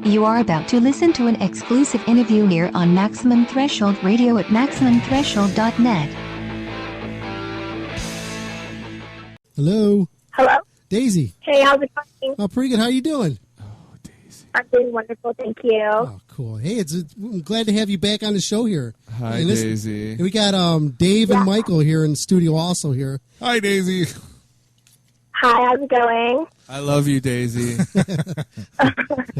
You are about to listen to an exclusive interview here on Maximum Threshold Radio at MaximumThreshold.net. Hello. Hello. Daisy. Hey, how's it going? Oh, pretty good. How you doing? Oh, Daisy. I'm doing wonderful, thank you. Oh, cool. Hey, I'm glad to have you back on the show here. Hi, Daisy. We got Dave and Michael here in the studio also here. Hi, Daisy. Hi, how's it going? I love you, Daisy.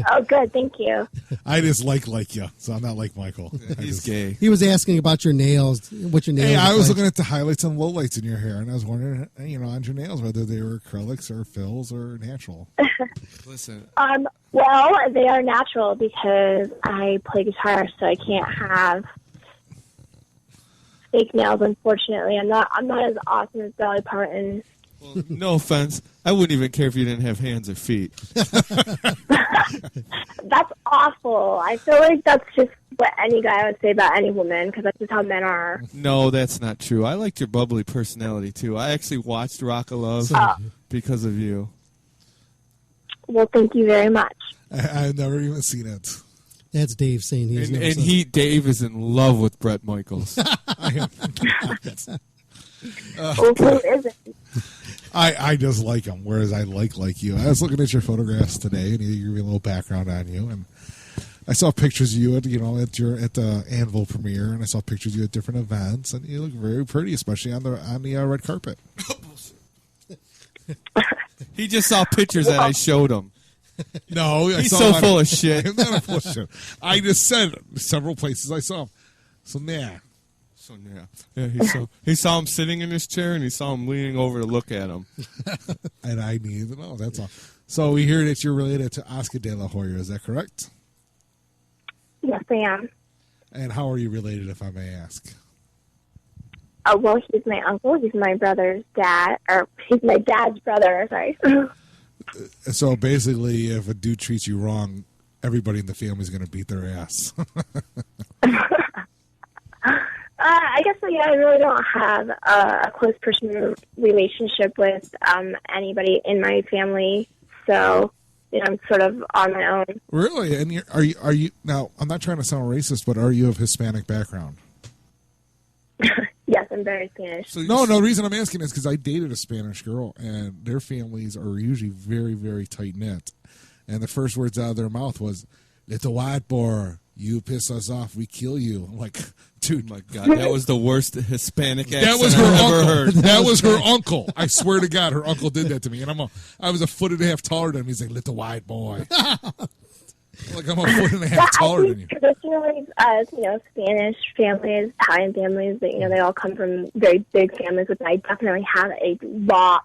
Oh, good, thank you. I just like you, so I'm not like Michael. He's gay. He was asking about your nails, what your nails Hey, I look was like. looking at the highlights and lowlights in your hair, and I was wondering, on your nails, whether they were acrylics or fills or natural. Listen. Well, they are natural because I play guitar, so I can't have fake nails, unfortunately. I'm not as awesome as Dolly Parton. Well, no offense. I wouldn't even care if you didn't have hands or feet. That's awful. I feel like that's just what any guy would say about any woman, because that's just how men are. No, that's not true. I liked your bubbly personality, too. I actually watched Rock of Love because of you. Well, thank you very much. I've never even seen it. That's Dave saying he's never seen it. Dave is in love with Bret Michaels. I am. Well, who isn't? I just like him, whereas I like you. I was looking at your photographs today, and you gave me a little background on you, and I saw pictures of you at the Anvil premiere, and I saw pictures of you at different events, and you look very pretty, especially on the red carpet. He just saw pictures that I showed him. No, he's so full of shit. I'm not full of shit. I just said several places I saw him. So he saw him sitting in his chair, and he saw him leaning over to look at him. And I needed to know. That's all. So we hear that you're related to Oscar Delahoya. Is that correct? Yes, I am. And how are you related, if I may ask? Oh, well, he's my uncle. He's my brother's dad, or he's my dad's brother. Sorry. So basically, if a dude treats you wrong, everybody in the family is going to beat their ass. I guess I really don't have a close personal relationship with anybody in my family, so I'm sort of on my own. Really? And are you now? I'm not trying to sound racist, but are you of Hispanic background? Yes, I'm very Spanish. So no. The reason I'm asking is because I dated a Spanish girl, and their families are usually very, very tight knit. And the first words out of their mouth was, "Little white boy, you piss us off, we kill you." I'm like, dude, my God, that was the worst Hispanic accent that was her I've uncle. ever heard. That was her uncle. I swear to God, her uncle did that to me, and I was a foot and a half taller than him. He's like, "Little white boy." Like, I'm a foot and a half taller than you. Traditionally, Spanish families, Italian families, they all come from very big families, which I definitely have a lot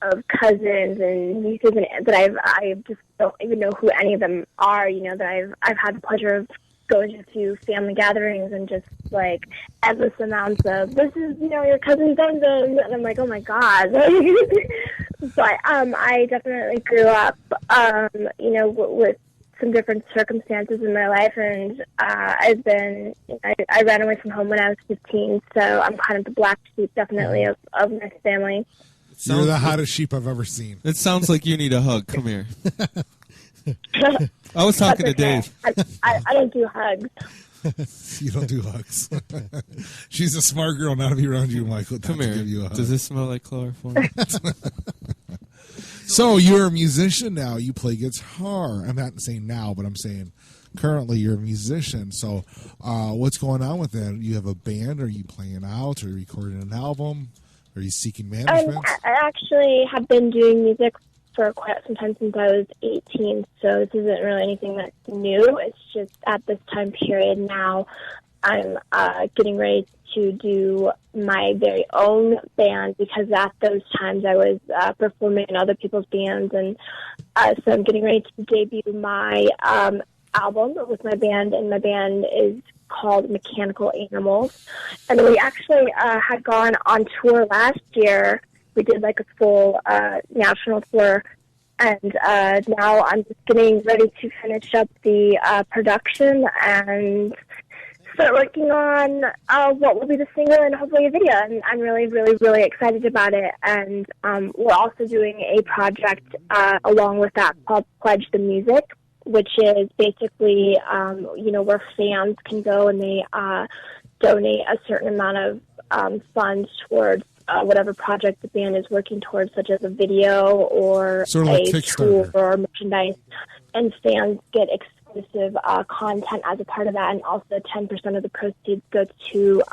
of cousins and nieces and that I just don't even know who any of them are. That I've had the pleasure of going to family gatherings and just like endless amounts of this is your cousin and I'm like, oh my God. But I definitely grew up with some different circumstances in my life, and I ran away from home when I was 15, so I'm kind of the black sheep, definitely, of my family. You're the hottest sheep I've ever seen. It sounds like you need a hug. Come here. I was talking to Dave. I don't do hugs. You don't do hugs. She's a smart girl not to be around you, Michael. Come here. Give you a hug. Does this smell like chloroform? So you're a musician now. You play guitar. I'm not saying now, but I'm saying currently you're a musician. So what's going on with that? You have a band? Are you playing out? Are you recording an album? Are you seeking management? I actually have been doing music for quite some time, since I was 18, so this isn't really anything that's new. It's just at this time period now I'm getting ready to do my very own band, because at those times I was performing in other people's bands, and so I'm getting ready to debut my album with my band, and my band is called Mechanical Animals. And we actually had gone on tour last year. We did like a full national tour, and now I'm just getting ready to finish up the production and start working on what will be the single and hopefully a video. And I'm really, really, really excited about it. And we're also doing a project along with that called Pledge the Music, which is basically, where fans can go and they donate a certain amount of funds towards whatever project the band is working towards, such as a video or sort of like a Kickstarter. tour or merchandise. And fans get exclusive content as a part of that, and also 10% of the proceeds go to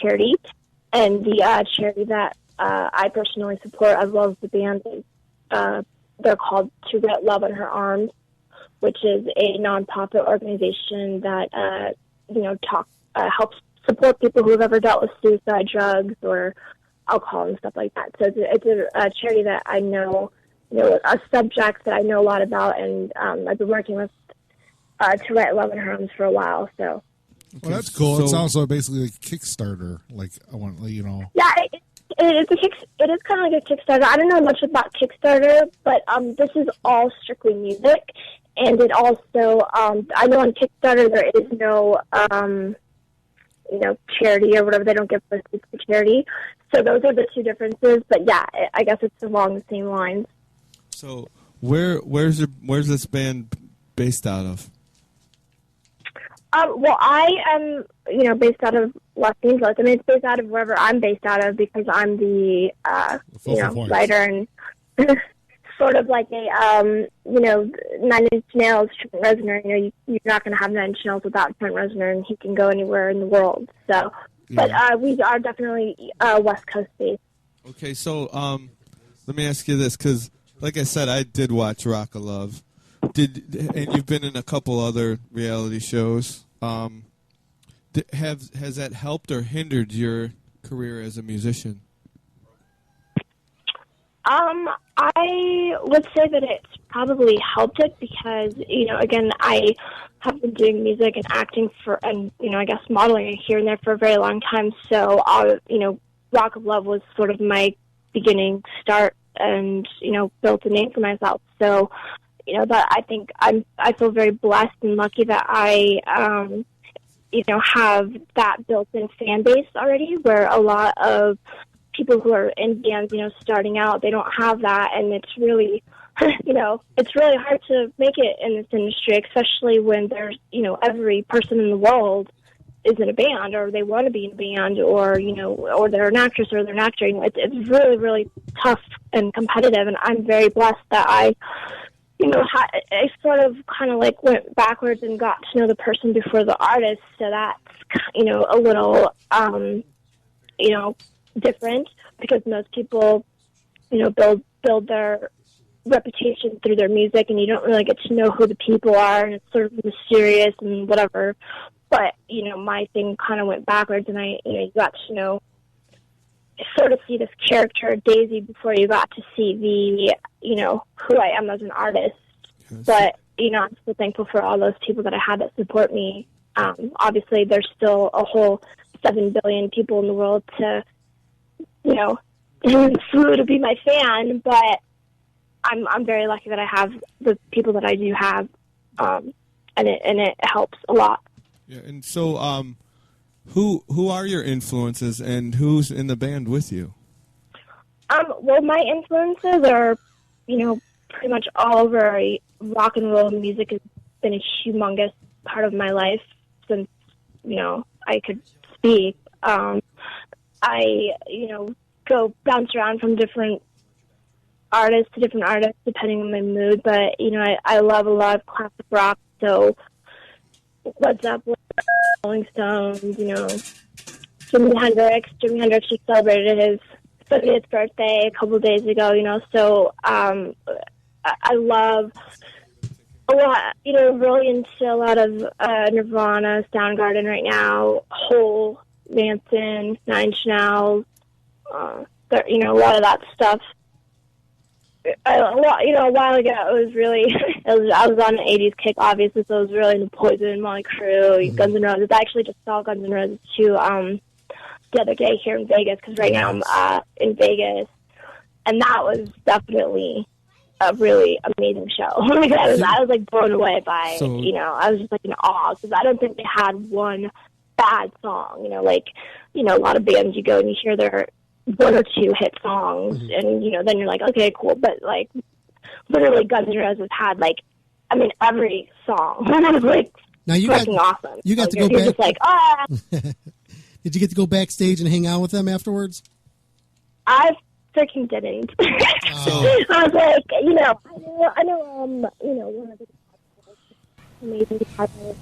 charity. And the charity that I personally support, as well as the band, they're called To Get Love in Her Arms, which is a nonprofit organization that helps support people who have ever dealt with suicide, drugs, or alcohol and stuff like that. So it's a charity that I know, a subject that I know a lot about, and I've been working with To Write Love in Her Arms for a while. So, well, that's cool. So, it sounds like basically like Kickstarter. Like I want, Yeah, it is kind of like a Kickstarter. I don't know much about Kickstarter, but this is all strictly music, and it also I know on Kickstarter there is no charity or whatever. They don't give proceeds to charity. So those are the two differences. But yeah, I guess it's along the same lines. So where's this band based out of? Well, I am, based out of Los Angeles. I mean, it's based out of wherever I'm based out of because I'm the, writer and sort of like a, 9 Inch Nails, Trent Reznor. You're not going to have 9 Inch Nails without Trent Reznor, and he can go anywhere in the world. So, yeah. But we are definitely West Coast based. Okay, so let me ask you this, because like I said, I did watch Rock of Love. And you've been in a couple other reality shows. Has that helped or hindered your career as a musician? I would say that it's probably helped it because, again, I have been doing music and acting and I guess modeling here and there for a very long time. So, Rock of Love was sort of my beginning start and, built a name for myself. So, that I think I feel very blessed and lucky that I, have that built-in fan base already, where a lot of people who are in bands, starting out, they don't have that, and it's really, it's really hard to make it in this industry, especially when there's, every person in the world is in a band, or they want to be in a band, or, or they're an actress or they're an actor. It's really, really tough and competitive, and I'm very blessed that I sort of kind of like went backwards and got to know the person before the artist. So that's, a little, different because most people, build their reputation through their music, and you don't really get to know who the people are, and it's sort of mysterious and whatever. But, my thing kind of went backwards, and you got to sort of see this character, Daisy, before you got to see the, who I am as an artist. Yes. But, I'm still thankful for all those people that I had that support me. Obviously, there's still a whole 7 billion people in the world to, flew to be my fan, but I'm very lucky that I have the people that I do have, and it helps a lot. Yeah, and so, who are your influences, and who's in the band with you? Well, my influences are, pretty much all over. Rock and roll music has been a humongous part of my life since, I could speak. I, go bounce around from different artists to different artists depending on my mood, but, I love a lot of classic rock, so Led Zeppelin, Rolling Stones, Jimi Hendrix. Jimi Hendrix just celebrated his 70th birthday a couple of days ago, so I love a lot, really into a lot of Nirvana, Soundgarden right now, Hole, Manson, 9 Inch Nails, a lot of that stuff. A while ago, it was really, I was on an 80s kick, obviously, so it was really into Poison, Motley Crue, Guns N' Roses. I actually just saw Guns N' Roses, too, the other day here in Vegas, because right now I'm in Vegas, and that was definitely a really amazing show. I was like blown away by, I was just like in awe, because I don't think they had one bad song, a lot of bands you go and you hear their 1 or 2 hit songs, and then you're like, okay, cool, but like literally Guns N' Roses had like I mean, every song was like Now you fucking got awesome. you got to You're go back. just like, ah. Did you get to go backstage and hang out with them afterwards? I freaking didn't. Oh. I was like, I know, one of the amazing guitarists,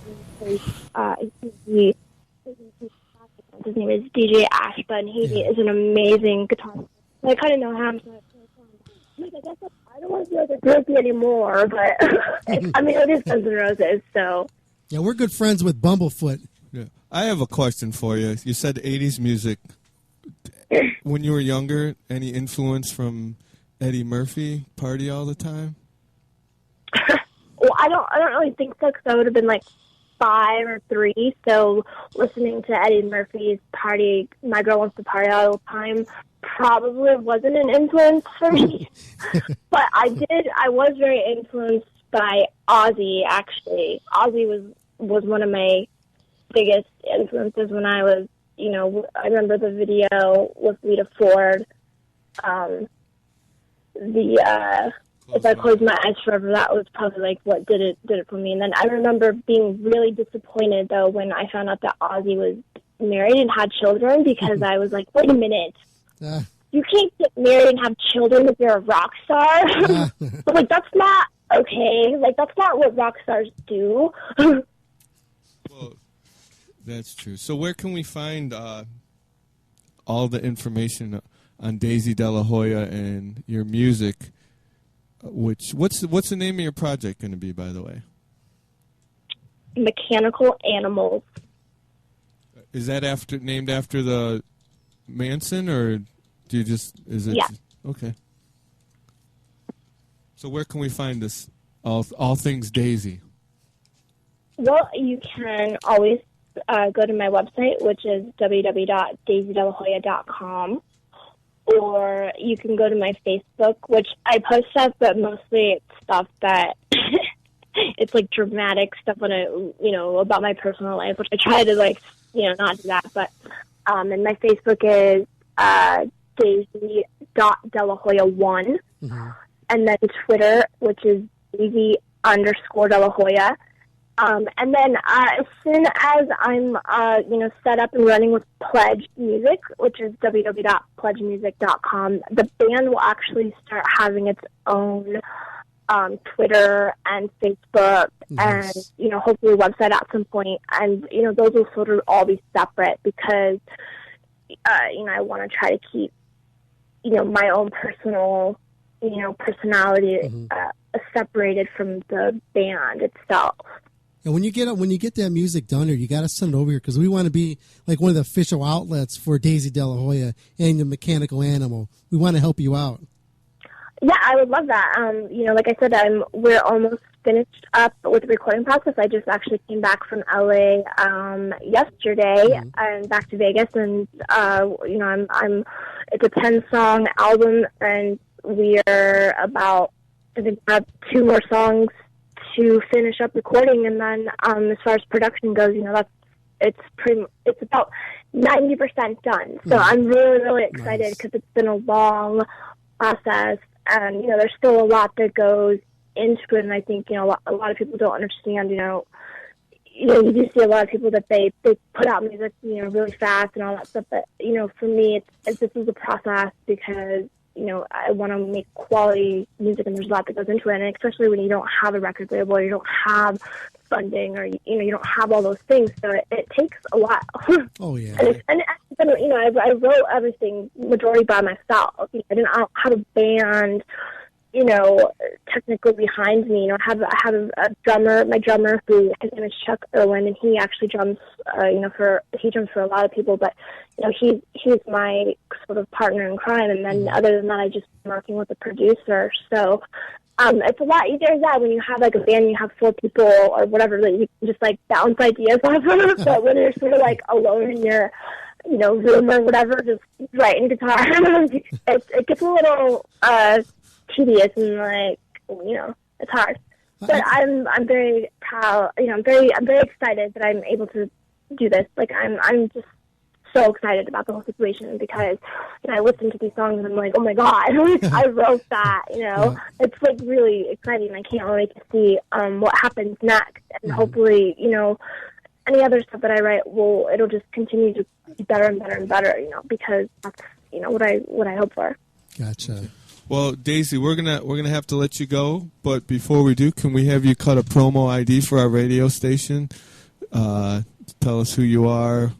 his name is DJ Ashba, and he is an amazing guitarist. I kind of know him, so I guess I don't want to be like a groupie anymore, but I mean, it is Guns N' Roses, so. Yeah, we're good friends with Bumblefoot. Yeah. I have a question for you. You said 80s music. When you were younger, any influence from Eddie Murphy? Party all the time? Well, I don't really think so, because I would have been like 5 or 3. So listening to Eddie Murphy's "Party," "My Girl Wants to Party All the Time," probably wasn't an influence for me. But I was very influenced by Ozzy. Actually, Ozzy was one of my biggest influences when I was. I remember the video with Lita Ford. If I Close My Eyes Forever, that was probably like what did it for me. And then I remember being really disappointed though when I found out that Ozzy was married and had children, because I was like, wait a minute, you can't get married and have children if you're a rock star. But like, that's not okay. Like, that's not what rock stars do. Well, that's true. So where can we find all the information on Daisy Delahoya and your music? What's the name of your project going to be, by the way? Mechanical Animals. Is that named after the Manson, or do you just Yeah. Okay. So where can we find this all things Daisy? Well, you can always go to my website, which is www.daisydelahoya.com. Or you can go to my Facebook, which I post stuff, but mostly it's stuff that it's like dramatic stuff about my personal life, which I try to not do that. But and my Facebook is Daisy.Delahoya1, and then Twitter, which is Daisy_Delahoya. And then as soon as I'm, set up and running with Pledge Music, which is www.pledgemusic.com, the band will actually start having its own Twitter and Facebook and, hopefully a website at some point. And, those will sort of all be separate because, I want to try to keep, my own personal, personality separated from the band itself. And when you get that music done here, you got to send it over here because we want to be like one of the official outlets for Daisy Delahoya and the Mechanical Animal. We want to help you out. Yeah, I would love that. Like I said, we're almost finished up with the recording process. I just actually came back from LA yesterday and back to Vegas, and it's a 10-song album, and we are about I think have 2 more songs to finish up recording, and then as far as production goes, it's about 90% done. So I'm really, really excited because it's been a long process, and there's still a lot that goes into it. And I think a lot of people don't understand. You do see a lot of people that they put out music really fast and all that stuff. But for me, this is a process because I want to make quality music, and there's a lot that goes into it, and especially when you don't have a record label, or you don't have funding, or you don't have all those things, so it takes a while. Oh yeah. And I wrote everything majority by myself. I don't have a band, technically behind me. I have a drummer, my drummer, who his name is Chuck Irwin, and he actually drums, he drums for a lot of people, but he's my sort of partner in crime. And then other than that, I just been working with a producer. So it's a lot easier that when you have like a band, you have 4 people or whatever that you can just like bounce ideas off of. But when you're sort of like alone in your room or whatever, just writing guitar, it gets a little tedious and it's hard. But I'm very proud. I'm very excited that I'm able to do this. Like I'm just so excited about the whole situation because I listen to these songs and I'm like, oh my God, I wrote that. It's like really exciting. I can't wait to see what happens next, and hopefully, any other stuff that I write it'll just continue to be better and better and better. Because that's what I hope for. Gotcha. Well, Daisy, we're gonna have to let you go, but before we do, can we have you cut a promo ID for our radio station? Tell us who you are.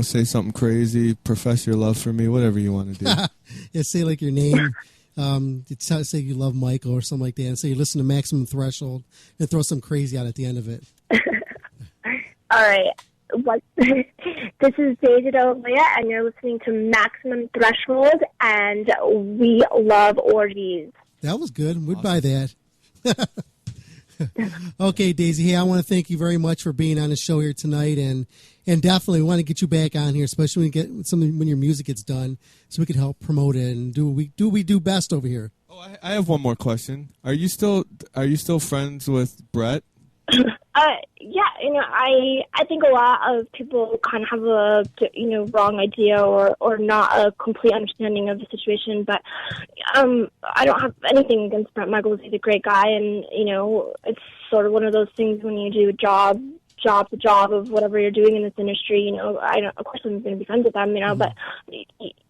Say something crazy, profess your love for me, whatever you want to do. Yeah, say like your name. Say you love Michael or something like that, and say you listen to Maximum Threshold, and throw some crazy out at the end of it. All right. This is Daisy Delahoya, and you're listening to Maximum Threshold, and we love orgies. That was good. We'd buy that. Okay, Daisy. Hey, I want to thank you very much for being on the show here tonight, and definitely want to get you back on here, especially when your music gets done, so we can help promote it and do what we do best over here. Oh, I have one more question. Are you still friends with Bret? Yeah, I think a lot of people kind of have a wrong idea or not a complete understanding of the situation. But I don't have anything against Bret Michaels. He's a great guy, and it's sort of one of those things when you do the job of whatever you're doing in this industry. Of course I'm going to be friends with them, but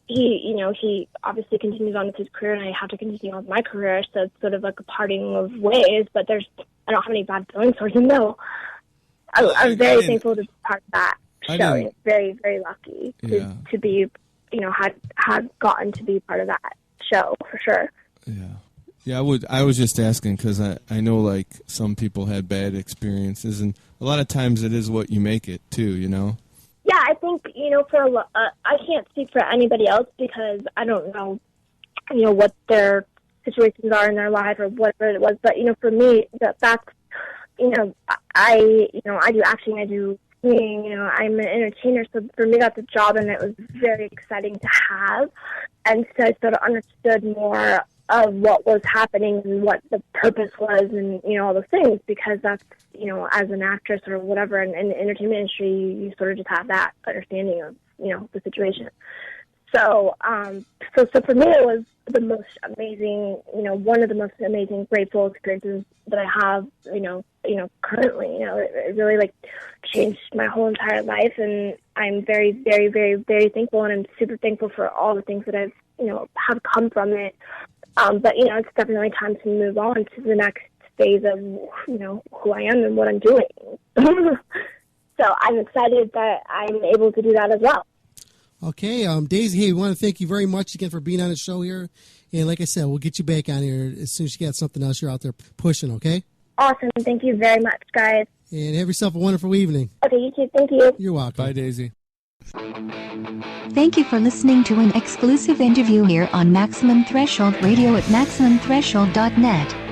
he obviously continues on with his career, and I have to continue on with my career. So it's sort of like a parting of ways. But I don't have any bad feelings towards him. No, I'm very thankful to be part of that show. It's very, very lucky to be, had gotten to be part of that show for sure. Yeah. I was just asking because I know like some people had bad experiences, and a lot of times it is what you make it too. Yeah, I think I can't speak for anybody else because I don't know, what their situations are in their life or whatever it was. But for me, that's I do acting, I do singing. I'm an entertainer, so for me that's a job, and it was very exciting to have. And so I sort of understood more of what was happening and what the purpose was, and all those things, because that's as an actress or whatever in the entertainment industry, you sort of just have that understanding of the situation. So for me, it was the most amazing, one of the most amazing, grateful experiences that I have, currently. It really changed my whole entire life, and I'm very, very, very, very thankful, and I'm super thankful for all the things that I've, have come from it. But it's definitely time to move on to the next phase of, who I am and what I'm doing. So I'm excited that I'm able to do that as well. Okay, Daisy, hey, we want to thank you very much again for being on the show here. And like I said, we'll get you back on here as soon as you got something else you're out there pushing, okay? Awesome. Thank you very much, guys. And have yourself a wonderful evening. Okay, you too. Thank you. You're welcome. Bye, Daisy. Thank you for listening to an exclusive interview here on Maximum Threshold Radio at MaximumThreshold.net.